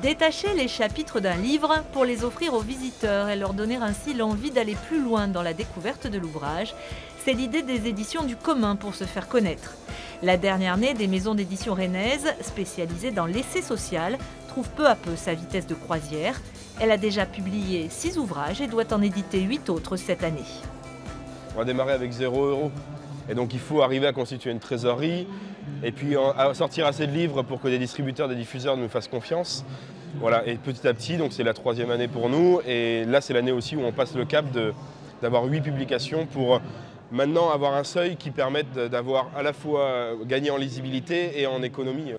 Détacher les chapitres d'un livre pour les offrir aux visiteurs et leur donner ainsi l'envie d'aller plus loin dans la découverte de l'ouvrage, c'est l'idée des éditions du commun pour se faire connaître. La dernière née des maisons d'édition rennaises, spécialisée dans l'essai social, trouve peu à peu sa vitesse de croisière. Elle a déjà publié 6 ouvrages et doit en éditer 8 autres cette année. On va démarrer avec 0 €. Et donc il faut arriver à constituer une trésorerie et puis à sortir assez de livres pour que des distributeurs, des diffuseurs nous fassent confiance. Voilà. Et petit à petit, donc c'est la 3e année pour nous. Et là, c'est l'année aussi où on passe le cap d'avoir 8 publications pour maintenant avoir un seuil qui permette d'avoir à la fois gagné en lisibilité et en économie.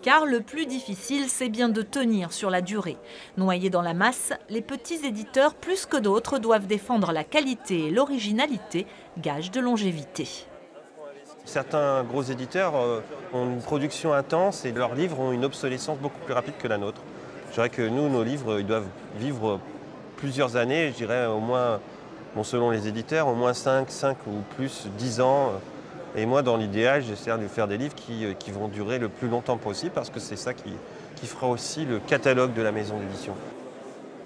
Car le plus difficile, c'est bien de tenir sur la durée. Noyés dans la masse, les petits éditeurs, plus que d'autres, doivent défendre la qualité et l'originalité, gage de longévité. Certains gros éditeurs ont une production intense et leurs livres ont une obsolescence beaucoup plus rapide que la nôtre. Je dirais que nous, nos livres, ils doivent vivre plusieurs années, je dirais au moins, bon, selon les éditeurs, au moins 5 ou plus, 10 ans. Et moi, dans l'idéal, j'essaie de faire des livres qui vont durer le plus longtemps possible parce que c'est ça qui fera aussi le catalogue de la maison d'édition.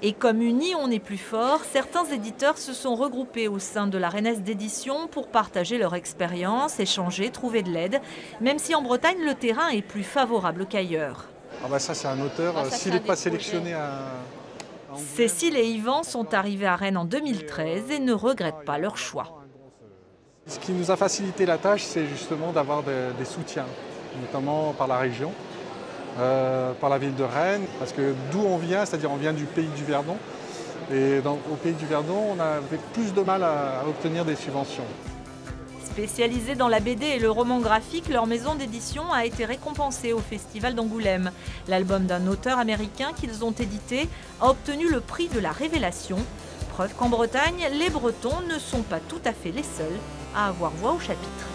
Et comme unis, on est plus fort, certains éditeurs se sont regroupés au sein de la Rennaise d'édition pour partager leur expérience, échanger, trouver de l'aide, même si en Bretagne, le terrain est plus favorable qu'ailleurs. Ah bah ça, c'est un auteur, s'il n'est pas sélectionné à Angoulême... Cécile et Yvan sont arrivés à Rennes en 2013 et ne regrettent pas leur choix. Ce qui nous a facilité la tâche, c'est justement d'avoir des soutiens, notamment par la région, par la ville de Rennes, parce que d'où on vient, c'est-à-dire on vient du pays du Verdon, et au pays du Verdon, on avait plus de mal à obtenir des subventions. Spécialisée dans la BD et le roman graphique, leur maison d'édition a été récompensée au Festival d'Angoulême. L'album d'un auteur américain qu'ils ont édité a obtenu le prix de la Révélation. Preuve qu'en Bretagne, les Bretons ne sont pas tout à fait les seuls à avoir voix au chapitre.